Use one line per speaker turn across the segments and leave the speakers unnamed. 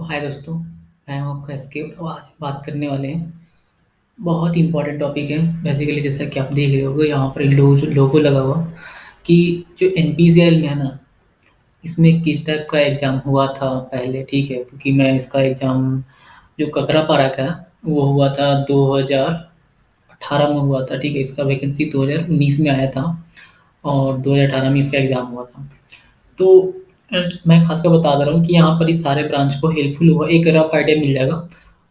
हाय दोस्तों, मैं हूँ आपका एसके और आज बात करने वाले हैं। बहुत ही इम्पोर्टेंट टॉपिक है। बेसिकली जैसा कि आप देख रहे होगे यहाँ पर लोगो लगा हुआ कि जो एनपीसीएल में है ना, इसमें किस टाइप का एग्ज़ाम हुआ था पहले, ठीक है? क्योंकि मैं इसका एग्ज़ाम जो ककरापारा का है, वो हुआ था 2018 में हुआ था, ठीक है? इसका वैकेंसी 2019 में आया था और 2018 में इसका एग्ज़ाम हुआ था। तो मैं खासकर बता दे रहा हूँ कि यहाँ पर इस सारे ब्रांच को हेल्पफुल होगा, एक रफ आइडिया मिल जाएगा।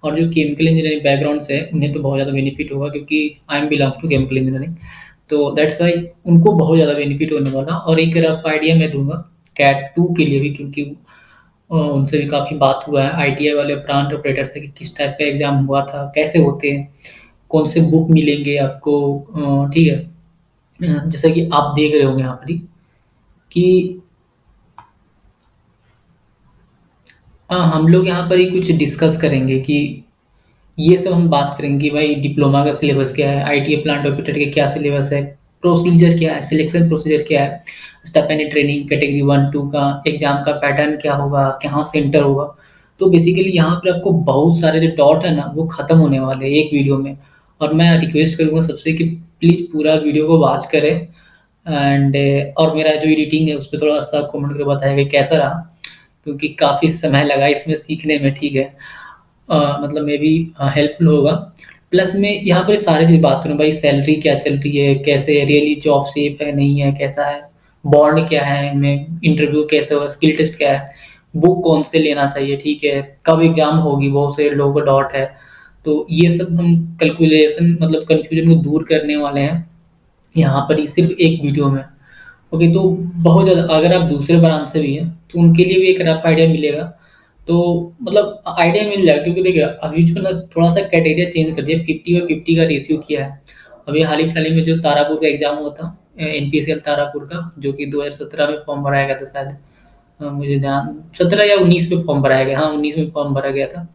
और जो केमिकल इंजीनियरिंग बैकग्राउंड से है उन्हें तो बहुत ज़्यादा बेनिफिट होगा, क्योंकि I am belong to chemical engineering. तो दैट्स वाई उनको बहुत ज़्यादा बेनिफिट होने वाला। और एक रफ आइडिया मैं दूंगा कैट टू के लिए भी, क्योंकि उनसे भी काफ़ी बात हुआ है आईटीआई वाले ब्रांच ऑपरेटर से कि किस टाइप का एग्ज़ाम हुआ था, कैसे होते हैं, कौन से बुक मिलेंगे आपको। ठीक है। जैसा कि आप देख रहे होंगे यहाँ पर ही कि हम लोग यहाँ पर ही कुछ डिस्कस करेंगे कि ये सब हम बात करेंगे कि भाई डिप्लोमा का सिलेबस क्या है, आईटीआई प्लांट ऑपरेटर का क्या सिलेबस है, प्रोसीजर क्या है, सिलेक्शन प्रोसीजर क्या है, स्टाइपेंड ट्रेनिंग कैटेगरी 1-2 का एग्जाम का पैटर्न क्या होगा, कहाँ सेंटर होगा। तो बेसिकली यहाँ पर आपको बहुत सारे जो डॉट है ना वो खत्म होने वाले हैं एक वीडियो में। और मैं रिक्वेस्ट करूँगा सबसे कि प्लीज़ पूरा वीडियो को वॉच करें। एंड और मेरा जो एडिटिंग है उस पर थोड़ा सा कमेंट करके बताएगा कैसा रहा, क्योंकि काफ़ी समय लगा इसमें सीखने में, ठीक है? मतलब मे बी हेल्पफुल होगा। प्लस मैं यहाँ पर सारी चीज़ बात करूँ, भाई सैलरी क्या चल रही है, कैसे रियली जॉब सेफ है नहीं है, कैसा है, बॉन्ड क्या है इनमें, इंटरव्यू कैसे होगा, स्किल टेस्ट क्या है, बुक कौन से लेना चाहिए, ठीक है, कब एग्ज़ाम होगी, बहुत से लोगों का डॉट है। तो ये सब हम कैलकुलेशन मतलब कन्फ्यूजन को दूर करने वाले हैं यहाँ पर ही सिर्फ एक वीडियो में। ओके, तो बहुत ज़्यादा अगर आप दूसरे ब्रांच से भी हैं तो उनके लिए भी एक रफ आइडिया मिलेगा। तो मतलब आइडिया मिल जाएगा, क्योंकि देखिए अभी जो ना थोड़ा सा क्राइटेरिया चेंज कर दिया, 50/50 का रेशियो किया है। अभी हाल ही फिलहाल ही में जो तारापुर का एग्जाम हुआ था, एनपीसीएल तारापुर का, जो कि 2017 में फॉर्म भराया गया था शायद। मुझे ध्यान 17 या 19 में फॉर्म भराया गया, हाँ 19 में फॉर्म भरा गया था।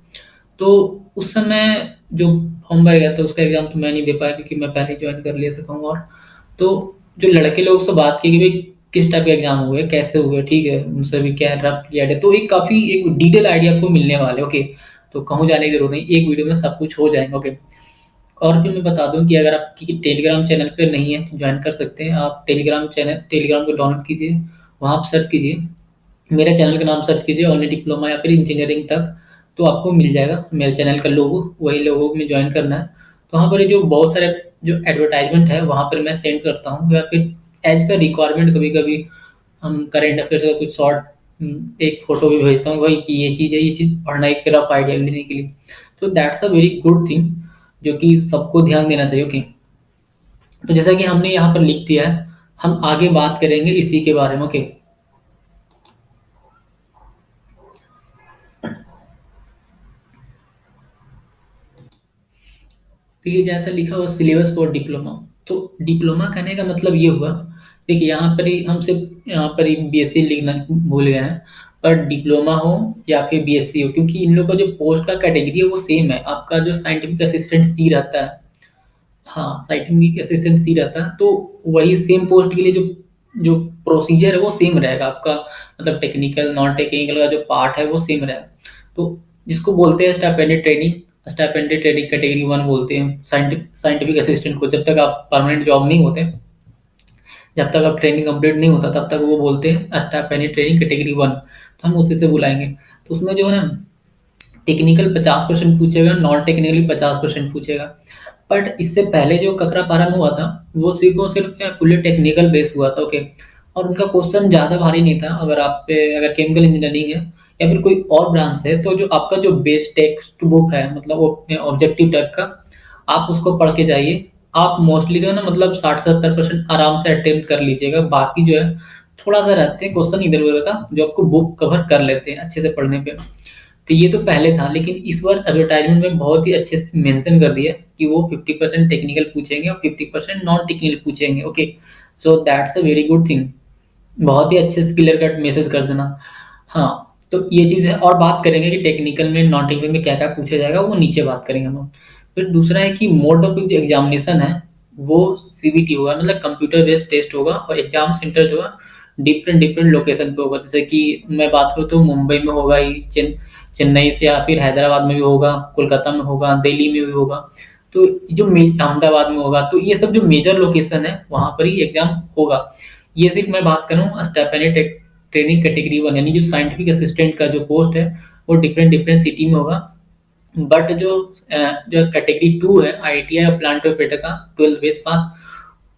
तो उस समय जो फॉर्म भरा गया था उसका एग्जाम तो मैं नहीं दे पाया, क्योंकि मैं पहले ज्वाइन कर लिया था कहूँ। और तो जो लड़के लोग से बात की कि भाई किस टाइप के एग्जाम हुए, कैसे हुए, ठीक है, उनसे भी क्या रफ आइडिया, तो एक काफ़ी एक डिटेल आइडिया आपको मिलने वाले। ओके, तो कहूँ जाने की जरूरत नहीं, एक वीडियो में सब कुछ हो जाएगा। ओके। और फिर मैं बता दूं कि अगर आप कि टेलीग्राम चैनल पे नहीं है तो ज्वाइन कर सकते हैं आप। टेलीग्राम को डाउनलोड कीजिए, वहाँ आप सर्च कीजिए, मेरे चैनल का नाम सर्च कीजिए ओनली डिप्लोमा या फिर इंजीनियरिंग तक, तो आपको मिल जाएगा मेरे चैनल का लोगो, वही लोगो में ज्वाइन करना है। तो वहाँ पर ये जो बहुत सारे जो एडवर्टाइजमेंट है वहाँ पर मैं सेंड करता हूँ, या फिर एज पर रिक्वायरमेंट कभी कभी हम करेंट अफेयर्स का कुछ शॉर्ट एक फोटो भी भेजता हूँ भाई कि ये चीज़ है, ये चीज़ पढ़ना एक रफ आइडिया लेने के लिए। तो that's a very good thing जो कि सबको ध्यान देना चाहिए। ओके, तो जैसा कि हमने यहाँ पर लिख दिया है, हम आगे बात करेंगे इसी के बारे में। ओके, देखिए जैसा लिखा हुआ सिलेबस फॉर डिप्लोमा, तो डिप्लोमा कहने का मतलब ये हुआ, देखिए यहाँ पर ही हम सिर्फ यहाँ पर ही बीएससी लिखना भूल गए हैं। पर डिप्लोमा हो या फिर बीएससी हो, क्योंकि इन लोग का जो पोस्ट का कैटेगरी है वो सेम है, आपका जो साइंटिफिक असिस्टेंट सी रहता है, हाँ साइंटिफिक असिस्टेंट सी रहता है, तो वही सेम पोस्ट के लिए जो जो प्रोसीजर है वो सेम रहेगा आपका। मतलब टेक्निकल नॉन टेक्निकल का जो पार्ट है वो सेम रहेगा। तो जिसको बोलते हैं स्टाइपेंडेड ट्रेनिंग कैटेगरी 1 बोलते हैं साइंटिफिक असिस्टेंट को, जब तक आप परमानेंट जॉब नहीं होते, जब तक आप ट्रेनिंग कंप्लीट नहीं होता तब तक वो बोलते हैं स्टाइपेंडेड ट्रेनिंग कैटेगरी 1, तो हम उसी से बुलाएंगे। तो उसमें जो है ना टेक्निकल 50% पूछेगा, नॉन टेक्निकली 50% पूछेगा। बट इससे पहले जो ककरापारा में हुआ था वो सिर्फ और सिर्फ क्या फुल्ली टेक्निकल बेस हुआ था। ओके, और उनका क्वेश्चन ज़्यादा भारी नहीं था। अगर आप पे अगर केमिकल इंजीनियरिंग है या फिर कोई और ब्रांच है, तो जो आपका जो बेस टेक्स्ट बुक है मतलब वो ऑब्जेक्टिव टाइप का, आप उसको पढ़ के जाइए। आप मोस्टली जो है ना मतलब 60 से 70% आराम से अटेम्प्ट कर लीजिएगा। बाकी जो है थोड़ा सा रहते हैं क्वेश्चन इधर उधर का, जो आपको बुक कवर कर लेते हैं अच्छे से पढ़ने पे। तो ये तो पहले था, लेकिन इस बार एडवर्टाइजमेंट में बहुत ही अच्छे से मेंशन कर दिया कि वो 50% टेक्निकल पूछेंगे और 50% नॉन टेक्निकल पूछेंगे। Okay, so that's a very good thing. बहुत ही अच्छे से क्लियर कट मैसेज कर देना। हाँ, तो ये चीज़ है। और बात करेंगे कि टेक्निकल में नॉन टेक्निकल में क्या क्या पूछा जाएगा, वो नीचे बात करेंगे हम लोग। फिर दूसरा है कि मोड ऑफ जो एग्जामिनेशन है वो सीबीटी होगा, मतलब कंप्यूटर बेस्ड टेस्ट होगा, और एग्जाम सेंटर जो है डिफरेंट डिफरेंट लोकेशन पे होगा। जैसे कि मैं बात करूँ तो मुंबई में होगा ही, चेन्नई से या फिर हैदराबाद में भी होगा, कोलकाता में होगा, दिल्ली में भी होगा। तो जो अहमदाबाद में होगा, तो ये सब जो मेजर लोकेशन है वहाँ पर ही एग्जाम होगा। ये सिर्फ मैं बात करूँ स्टेफनी ट्रेनिंग कैटेगरी वन, यानी जो साइंटिफिक असिस्टेंट का जो पोस्ट है वो डिफरेंट डिफरेंट सिटी में होगा। बट जो कैटेगरी टू है आईटीआई और प्लांट ऑपरेटर का 12 बेस पास,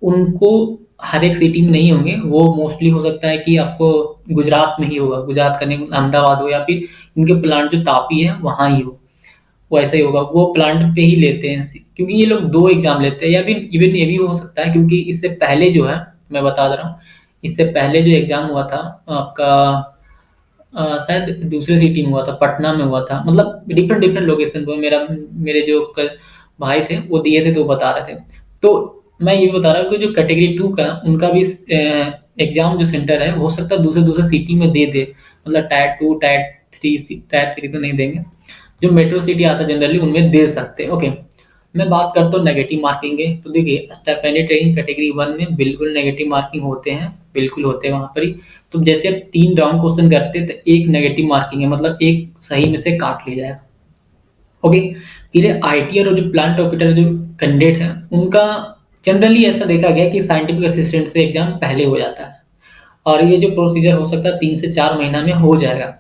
उनको हर एक सिटी में नहीं होंगे। वो मोस्टली हो सकता है कि आपको गुजरात में ही होगा, गुजरात का नहीं अहमदाबाद हो, या फिर इनके प्लांट जो तापी है वहाँ ही हो। वो ऐसा ही होगा, वो प्लांट पे ही लेते हैं क्योंकि ये लोग दो एग्जाम लेते हैं। या फिर इवन ये भी हो सकता है क्योंकि इससे पहले जो है, मैं बता दे रहा हूँ, इससे पहले जो एग्जाम हुआ था आपका शायद दूसरे सिटी में हुआ था, पटना में हुआ था। मतलब डिफरेंट डिफरेंट लोकेशन पे मेरे जो भाई थे वो दिए थे तो वो बता रहे थे। तो मैं ये बता रहा हूँ कि जो कैटेगरी टू का उनका भी एग्जाम जो सेंटर है हो सकता है दूसरे दूसरे सिटी में दे दे। मतलब टायर टू, टायर थ्री तो नहीं देंगे। जो मेट्रो सिटी आता है जनरली उनमें दे सकते हैं। ओके, मैं बात करता हूँ नेगेटिव मार्किंग के। तो देखिए स्टेफनी ट्रेनिंग कैटेगरी वन में बिल्कुल नेगेटिव मार्किंग होते हैं, बिल्कुल होते हैं वहाँ पर ही। तो जैसे आप 3 राउंड क्वेश्चन करते हैं तो एक नेगेटिव मार्किंग है, मतलब एक सही में से काट लिया जाएगा। ओके, फिर आईटी और जो प्लांट ऑपरेटर जो कैंडिडेट है उनका जनरली ऐसा देखा गया कि साइंटिफिक असिस्टेंट से एग्जाम पहले हो जाता है, और ये जो प्रोसीजर हो सकता है 3 से 4 महीना में हो जाएगा,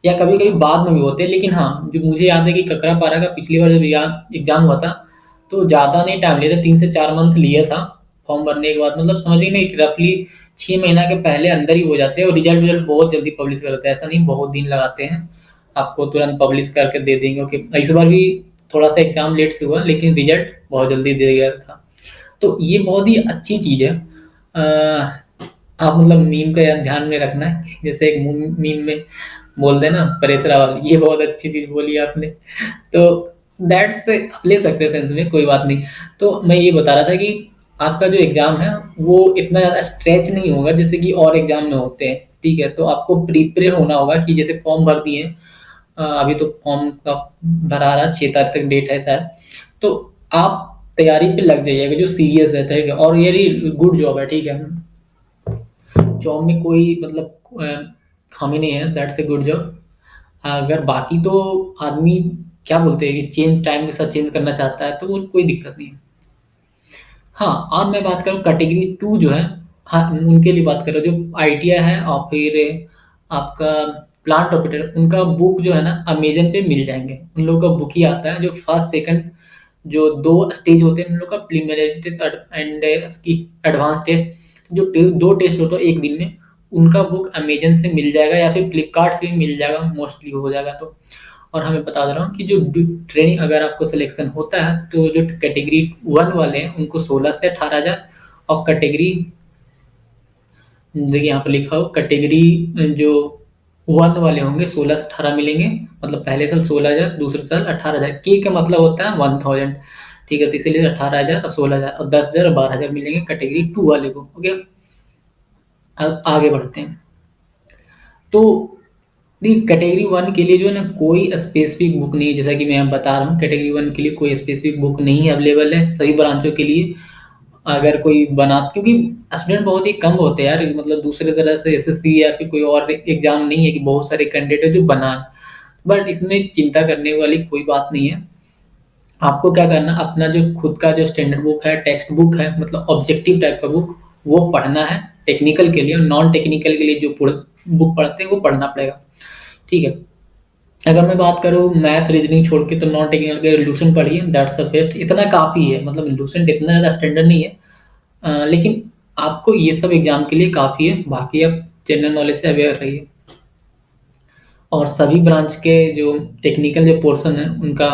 या कभी कभी बाद में भी होते हैं। लेकिन हाँ, जो मुझे याद है कि ककरापारा का पिछली बार जब याद एग्जाम हुआ था तो ज़्यादा नहीं टाइम लिया था, 3 से 4 मंथ लिया था फॉर्म भरने के बाद। मतलब समझिए नहीं, रफली 6 महीना के पहले अंदर ही हो जाते हैं, और रिजल्ट रिजल्ट बहुत जल्दी पब्लिश कर देते हैं। ऐसा नहीं बहुत दिन लगाते हैं, आपको तुरंत पब्लिश करके दे देंगे। ओके, इस बार भी थोड़ा सा एग्जाम लेट से हुआ लेकिन रिजल्ट बहुत जल्दी दे गया था। तो ये बहुत ही अच्छी चीज़ है। आप मतलब मीम का ध्यान में रखना है, जैसे एक मीम में बोल देना परेशरा वाली, ये बहुत अच्छी चीज बोली आपने। तो दैट्स आप ले सकते हैं सेंस में, कोई बात नहीं। तो मैं ये बता रहा था कि आपका जो एग्जाम है वो इतना ज़्यादा स्ट्रेच नहीं होगा जैसे कि और एग्जाम में होते हैं। ठीक है, तो आपको प्रिपेयर होना होगा कि जैसे फॉर्म भर दिए, अभी तो फॉर्म का भरा रहा, 6 तारीख तक डेट है शायद। तो आप तैयारी पे लग जाइएगा जो सीरियस है, ठीक है। और ये गुड जॉब है, ठीक है। जॉब में कोई मतलब खामी नहीं है, दैट्स ए गुड जॉब। अगर बाकी तो आदमी क्या बोलते हैं कि चेंज टाइम के साथ चेंज करना चाहता है तो वो कोई दिक्कत नहीं है। हाँ, और मैं बात करूँ कैटेगरी टू जो है, हाँ उनके लिए बात कर रहा हूँ जो आईटीआई है और फिर आपका प्लांट ऑपरेटर, उनका बुक जो है ना अमेजन पे मिल जाएंगे। उन लोगों का बुक ही आता है जो फर्स्ट सेकंड जो 2 स्टेज होते हैं उन लोग का, प्रीलिमिनरी टेस्ट एंड इसकी एडवांस टेस्ट। जो 2 टेस्ट होते हैं एक दिन में, उनका बुक अमेजन से मिल जाएगा या फिर फ्लिपकार्ट से भी मिल जाएगा, मोस्टली हो जाएगा तो। और हमें बता दे रहा हूँ कि जो ट्रेनिंग अगर आपको सिलेक्शन होता है तो जो कैटेगरी वन वाले हैं उनको 16 से 18 हज़ार, और कैटेगरी देखिए यहाँ पर लिखा हो कैटेगरी जो वन वाले होंगे 16 से 18 मिलेंगे। मतलब पहले साल 16 हज़ार, दूसरे साल 18 हज़ार। के का मतलब होता है 1000, ठीक है। तो इसीलिए 18 हज़ार और 16 हज़ार और 10 हज़ार और 12 हज़ार मिलेंगे कैटेगरी टू वाले को। ओके, अब आगे बढ़ते हैं। तो देखिए कैटेगरी वन के लिए जो है ना कोई स्पेसिफिक बुक नहीं है, जैसा कि मैं अब बता रहा हूँ कैटेगरी वन के लिए कोई स्पेसिफिक बुक नहीं है अवेलेबल है सभी ब्रांचों के लिए। अगर कोई बना, क्योंकि स्टूडेंट बहुत ही कम होते हैं यार, मतलब दूसरे तरह से एसएससी या फिर कोई और एग्जाम नहीं है कि बहुत सारे कैंडिडेट है जो बना है। बट इसमें चिंता करने वाली कोई बात नहीं है। आपको क्या करना, अपना जो खुद का जो स्टैंडर्ड बुक है, टेक्स्ट बुक है, मतलब ऑब्जेक्टिव टाइप का बुक, वो पढ़ना है टेक्निकल के लिए। और नॉन टेक्निकल के लिए जो बुक पढ़ते हैं वो पढ़ना पड़ेगा, ठीक है। अगर मैं बात करूँ मैथ रीजनिंग छोड़ के तो नॉन टेक्निकल के लूसेंट पढ़िए, दैट्स द बेस्ट। इतना काफ़ी है, मतलब लूसेंट इतना ज़्यादा स्टैंडर्ड नहीं है, लेकिन आपको ये सब एग्जाम के लिए काफ़ी है। बाकी आप जनरल नॉलेज से अवेयर रहिए। और सभी ब्रांच के जो टेक्निकल जो पोर्शन है उनका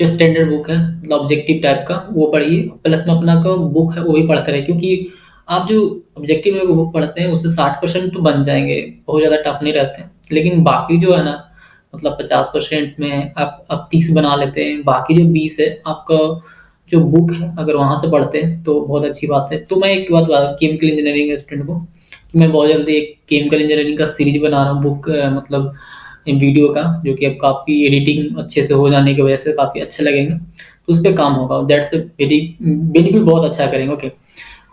जो स्टैंडर्ड बुक है, मतलब ऑब्जेक्टिव टाइप का, वो पढ़िए। प्लस में अपना का बुक है वो भी पढ़ते रहे, क्योंकि आप जो ऑब्जेक्टिव में बुक पढ़ते हैं उससे 60% तो बन जाएंगे, बहुत ज़्यादा टफ नहीं रहते हैं। लेकिन बाकी जो है ना, मतलब 50% में आप 30 बना लेते हैं, बाकी जो 20 है आपका जो बुक है अगर वहाँ से पढ़ते हैं तो बहुत अच्छी बात है। तो मैं एक बात बता केमिकल इंजीनियरिंग के स्टूडेंट को कि मैं बहुत जल्दी एक केमिकल इंजीनियरिंग का सीरीज बना रहा हूँ बुक, मतलब वीडियो का, जो कि अब काफ़ी एडिटिंग अच्छे से हो जाने की वजह से काफ़ी अच्छे लगेंगे। तो उस पे काम होगा, दैट्स वेरी बेनिफिट बहुत अच्छा करेंगे। ओके,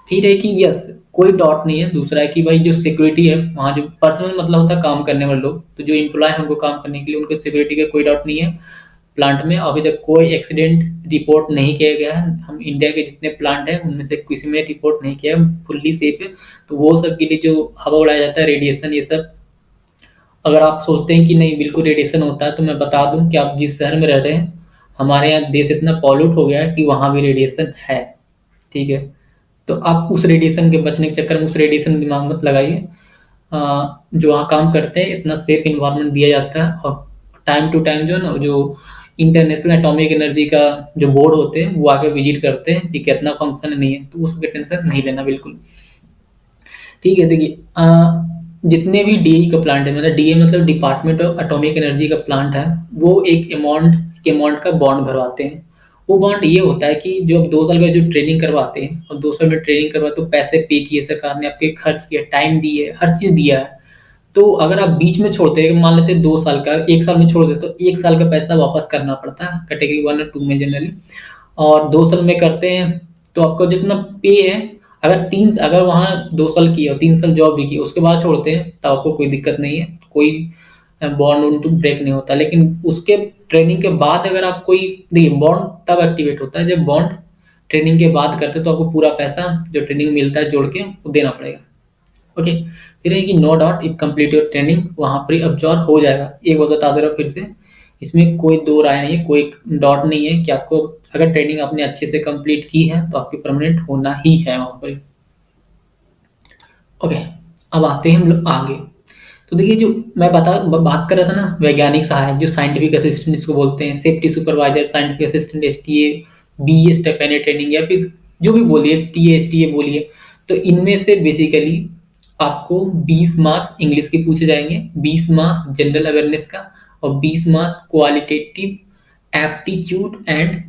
फिर है कि यस कोई डॉट नहीं है। दूसरा है कि भाई जो सिक्योरिटी है वहाँ जो पर्सनल मतलब होता है काम करने वाले लोग, तो जो एम्प्लॉय है उनको काम करने के लिए उनके सिक्योरिटी का कोई डाउट नहीं है। प्लांट में अभी तक कोई एक्सीडेंट रिपोर्ट नहीं किया गया है। हम इंडिया के जितने प्लांट हैं उनमें से किसी में रिपोर्ट नहीं किया है, फुल्ली सेफ है। तो वो सब के लिए जो हवा उड़ाया जाता है रेडिएशन ये सब, अगर आप सोचते हैं कि नहीं बिल्कुल रेडिएशन होता है, तो मैं बता दूं कि आप जिस शहर में रह रहे हैं, हमारे यहाँ देश इतना पॉल्यूट हो गया है कि वहाँ भी रेडिएशन है। ठीक है, तो आप उस रेडिएशन के बचने के चक्कर में उस रेडिएशन दिमाग मत लगाइए। जो वहाँ काम करते हैं इतना सेफ इन्वायरमेंट दिया जाता है, और टाइम टू टाइम जो है ना जो इंटरनेशनल एटॉमिक एनर्जी का जो बोर्ड होते हैं वो आके विजिट करते हैं कि कितना फंक्शन है नहीं है, तो उसकी टेंशन नहीं लेना बिल्कुल। ठीक है, देखिए जितने भी डीई का प्लांट है, मतलब डीए मतलब डिपार्टमेंट ऑफ एटॉमिक एनर्जी का प्लांट है, वो एक अमाउंट का बॉन्ड भरवाते हैं। वो बॉन्ड ये होता है कि जो अब 2 साल का जो ट्रेनिंग करवाते हैं, और 2 साल में ट्रेनिंग करवाते तो पैसे पे किए, सरकार ने आपके खर्च किया, टाइम दी है, हर चीज़ दिया है। तो अगर आप बीच में छोड़ते हैं, मान लेते हैं 2 साल का 1 साल में छोड़ देते, तो 1 साल का पैसा वापस करना पड़ता है कैटेगरी 1 और 2 में जनरली। और 2 साल में करते हैं तो आपका जितना पे है, अगर वहाँ 2 साल किया और 3 साल जॉब भी की, उसके बाद छोड़ते हैं तब आपको कोई दिक्कत नहीं है, कोई बॉन्ड उन ब्रेक नहीं होता। लेकिन उसके ट्रेनिंग के बाद अगर आप कोई, देखिए बॉन्ड तब एक्टिवेट होता है जब बॉन्ड ट्रेनिंग के बाद करते, तो आपको पूरा पैसा जो ट्रेनिंग मिलता है जोड़ के वो देना पड़ेगा। ओके, फिर है कि no doubt if complete your training, वहाँ पर अब्जॉर्ब हो जाएगा। एक बात बता दे रहा हूँ फिर से, इसमें कोई दो राय नहीं है, कोई डाउट नहीं है कि आपको अगर ट्रेनिंग आपने अच्छे से कंप्लीट की है तो आपकी परमानेंट होना ही है वहाँ पर। ओके, अब आते हैं हम लोग आगे। तो देखिए जो मैं बात कर रहा था ना, वैज्ञानिक सहायक जो साइंटिफिक असिस्टेंट इसको बोलते हैं, safety supervisor, scientific assistant, STA, BA stipend training, या फिर जो भी बोलिए, एसटीए बोलिए। तो इनमें से बेसिकली आपको 20 मार्क्स इंग्लिश के पूछे जाएंगे, 20 मार्क्स जनरल अवेयरनेस का, और 20 marks qualitative aptitude and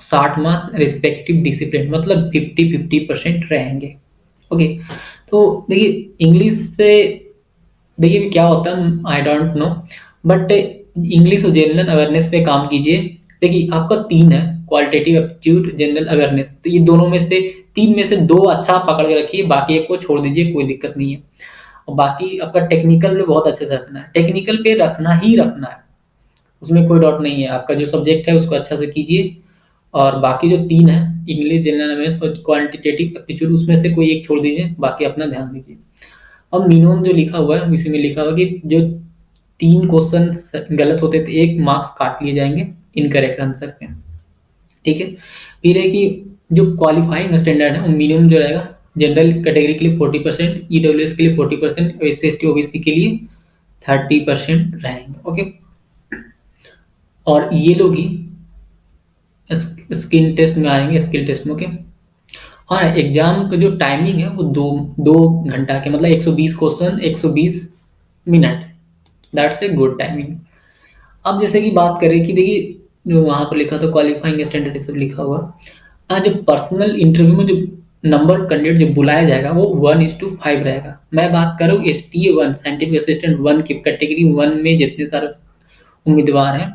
60 marks respective discipline, मतलब 50-50% रहेंगे। ओके, तो देखिए इंग्लिश से, देखिए क्या होता है I don't know, but English और जनरल अवेयरनेस पे काम कीजिए। देखिए आपका 3 है, क्वालिटेटिव एप्टीट्यूड, जनरल अवेयरनेस, तो ये दोनों में से 3 में से 2 अच्छा पकड़ के रखिए, बाकी एक को छोड़ दीजिए, कोई दिक्कत नहीं है। और बाकी आपका टेक्निकल पे बहुत अच्छे से रखना है, टेक्निकल पे रखना ही रखना है, उसमें कोई डाउट नहीं है। आपका जो सब्जेक्ट है उसको अच्छा से कीजिए, और बाकी जो 3 है, इंग्लिश, जनरल अवेयरनेस और क्वांटिटेटिव एप्टीट्यूड, उसमें से कोई एक छोड़ दीजिए, बाकी अपना ध्यान दीजिए। अब मिनिमम जो लिखा हुआ है, इसी में लिखा हुआ है कि जो 3 क्वेश्चन गलत होते तो 1 मार्क्स काट लिए जाएंगे इनकरेक्ट आंसर पे। ठीक है, फिर है कि जो क्वालिफाइंग स्टैंडर्ड है वो मिनिमम जो रहेगा, जनरल कैटेगरी के लिए 40%, ईडब्ल्यूएस के लिए 40%, एससी एसटी ओबीसी के लिए 30% रहेंगे। ओके, और ये लोग ही स्किल टेस्ट में आएंगे, स्किल टेस्ट में। ओके, और एग्जाम का जो टाइमिंग है वो दो दो घंटा के, मतलब 120 question 120 minute, that's a good timing. अब जैसे कि बात करें कि देखिए जो वहाँ पर लिखा था क्वालिफाइंग स्टैंडर्ड सब लिखा हुआ, आज जो पर्सनल इंटरव्यू में जो नंबर कैंडिडेट जो बुलाया जाएगा वो 1:5 रहेगा। मैं बात कर रहा हूँ STA1 साइंटिफिक असिस्टेंट 1 की कैटेगरी 1 में जितने सारे उम्मीदवार हैं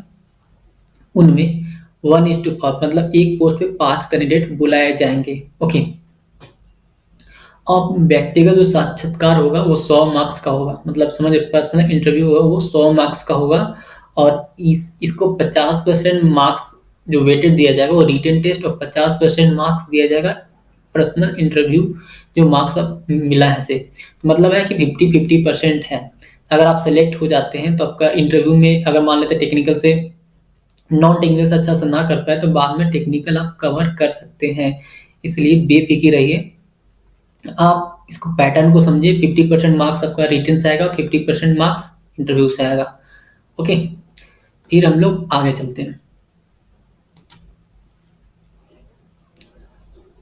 उनमें 1:5, मतलब एक पोस्ट पे 5 कैंडिडेट बुलाए जाएंगे। ओके, अब व्यक्तिगत जो साक्षात्कार होगा वो 100 मार्क्स का होगा, मतलब समझ, पर्सनल इंटरव्यू होगा वो 100 मार्क्स का होगा, और इसको 50% मार्क्स जो वेटेड दिया जाएगा वो रिटन टेस्ट, और 50% मार्क्स दिया जाएगा पर्सनल इंटरव्यू जो मार्क्स अब मिला है से, तो मतलब है कि 50-50% है। अगर आप सेलेक्ट हो जाते हैं तो आपका इंटरव्यू में, अगर मान लेते टेक्निकल से नॉन टेक्निकल से अच्छा से ना कर पाए तो बाद में टेक्निकल आप कवर कर सकते हैं, इसलिए बेफिक्र रहिए। आप इसको पैटर्न को समझिए, 50% मार्क्स आपका रिटन से आएगा, 50% मार्क्स इंटरव्यू से आएगा। ओके, फिर हम लोग आगे चलते हैं।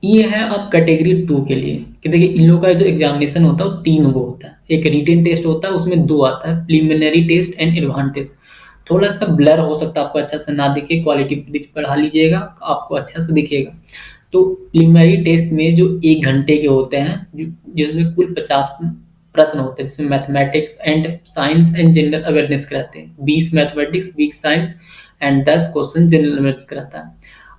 ये है अब कैटेगरी 2 के लिए कि देखिए इन लोगों का जो एग्जामिनेशन होता है वो 3 वो होता है, एक रिटन टेस्ट होता है, उसमें 2 आता है, preliminary test and advance test. थोड़ा सा ब्लर हो सकता है, आपको अच्छा से ना दिखे, क्वालिटी बढ़ा लीजिएगा आपको अच्छा से दिखेगा। तो प्रिलिमिनरी टेस्ट में जो 1 घंटे के होते हैं, जिसमें कुल 50 प्रश्न होते हैं, जिसमें mathematics and science and general awareness कराते हैं, 20 mathematics 20 science and 10 question general awareness कराता है।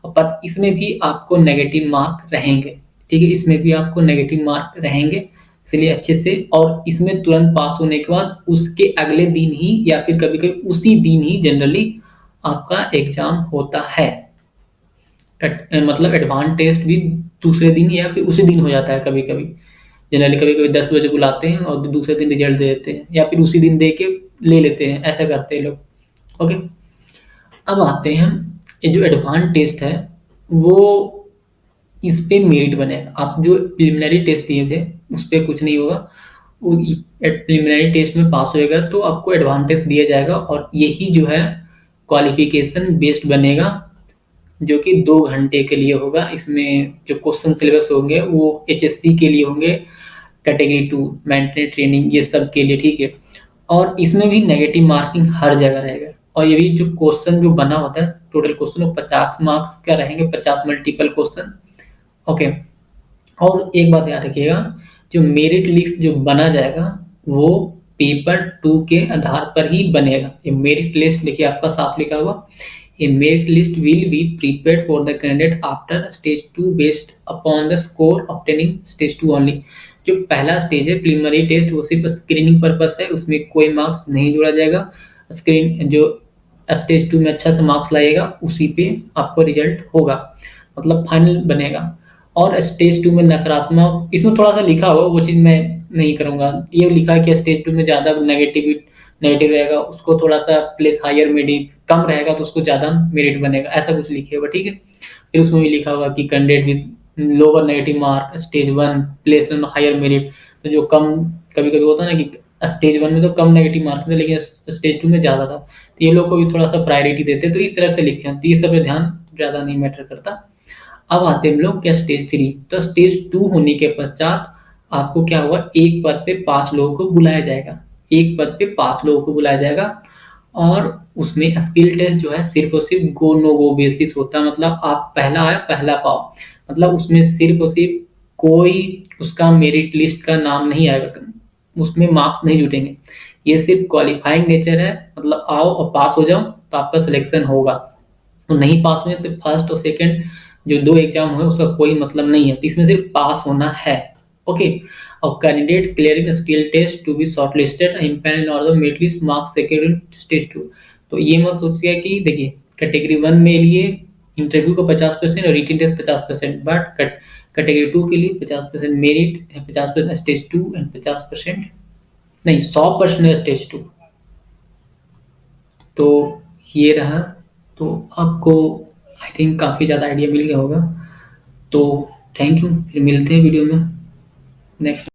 पर इसमें भी आपको नेगेटिव मार्क रहेंगे। ठीक है, इसमें भी आपको नेगेटिव मार्क रहेंगे, इसलिए अच्छे से, और इसमें तुरंत पास होने के बाद उसके अगले दिन ही या फिर कभी-कभी उसी दिन ही जनरली आपका एग्ज़ाम होता है। मतलब एडवांस टेस्ट भी दूसरे दिन या फिर उसी दिन हो जाता है कभी-कभी। जनरली कभी-कभी 10 बजे बुलाते हैं और दूसरे दिन रिजल्ट दे देते हैं या फिर उसी दिन दे के ले लेते हैं, ऐसा करते हैं लोग। ओके। अब आते हैं हम, ये जो एडवांस टेस्ट है वो इस पे मेरिट बनेगा। आप जो प्रिलिमिनरी टेस्ट दिए थे उस पे कुछ नहीं होगा। वो प्रिलिमिनरी टेस्ट में पास होएगा तो आपको एडवांस टेस्ट दिया जाएगा और यही जो है क्वालिफिकेशन बेस्ड बनेगा, जो कि 2 घंटे के लिए होगा। इसमें जो क्वेश्चन सिलेबस होंगे वो एचएससी के लिए होंगे, कैटेगरी 2 मेंटल ट्रेनिंग ये सब के लिए, ठीक है। और इसमें भी नेगेटिव मार्किंग हर जगह रहेगा और ये भी जो क्वेश्चन जो बना होता है टोटल क्वेश्चन वो 50 मार्क्स का रहेंगे, 50 मल्टीपल क्वेश्चन। ओके। और एक बात याद रखिएगा, जो मेरिट लिस्ट जो बना जाएगा वो पेपर 2 के आधार पर ही बनेगा। ये मेरिट लिस्ट देखिए आपका साफ लिखा हुआ, a merit list will be prepared for the candidate after stage 2 based upon the score obtaining stage 2 only। जो पहला स्टेज है प्रीलिमिनरी टेस्ट वो सिर्फ स्क्रीनिंग पर्पस है, उसमें कोई मार्क्स नहीं जोड़ा जाएगा। स्क्रीन जो स्टेज 2 में अच्छा सा मार्क्स लाएगा उसी पे आपको रिजल्ट होगा, मतलब फाइनल बनेगा। और स्टेज 2 में नकारात्मक, इसमें थोड़ा सा लिखा हुआ वो चीज़ मैं नहीं करूँगा। ये लिखा है कि स्टेज 2 में ज़्यादा नेगेटिव रहेगा उसको थोड़ा सा प्लेस हायर मेरिट, कम रहेगा तो उसको ज़्यादा मेरिट बनेगा, ऐसा कुछ लिखे हुआ, ठीक है। फिर उसमें भी लिखा हुआ कि candidate with lower negative mark stage 1 place on higher merit. तो जो कम, कभी-कभी होता है ना कि स्टेज 1 में तो कम नेगेटिव मार्क थे लेकिन स्टेज 2 में ज़्यादा था, तो ये लोग को भी थोड़ा सा प्रायोरिटी देते हैं, तो इस तरह से लिखे हैं, तो ये सब पे ध्यान ज़्यादा नहीं मैटर करता। अब आते हैं हम लोग क्या स्टेज 3। तो स्टेज 2 होने के पश्चात आपको क्या होगा, एक पद पे 5 लोगों को बुलाया जाएगा, एक पद पे 5 लोगों को बुलाया जाएगा और उसमें स्किल टेस्ट जो है सिर्फ और सिर्फ गो नो गो बेसिस होता है, मतलब आप पहला आया पहला पाओ, मतलब उसमें सिर्फ और सिर्फ कोई उसका मेरिट लिस्ट का नाम नहीं आएगा, उसमें मार्क्स नहीं जुटेंगे। ये सिर्फ क्वालिफाइंग नेचर है, मतलब आओ और पास हो जाओ तो आपका सिलेक्शन होगा, तो नहीं पास हुए तो फर्स्ट और सेकंड जो 2 एग्जाम हुए उसका कोई मतलब नहीं है, तो इसमें सिर्फ पास होना है। ओके। और candidate clearing skill test to be shortlisted empanel और the merit list marks second stage 2। तो ये मत सोचिए कि देखिए कैटेगरी 1 में लिए इंटरव्यू को 50% और रिटन टेस्ट 50%, बट कैटेगरी 2 के लिए 50% मेरिट, 50% स्टेज 2 एंड 50% नहीं 100% है स्टेज 2। तो ये रहा, तो आपको आई थिंक काफ़ी ज़्यादा आइडिया मिल गया होगा। तो थैंक यू, फिर मिलते हैं वीडियो में नेक्स्ट।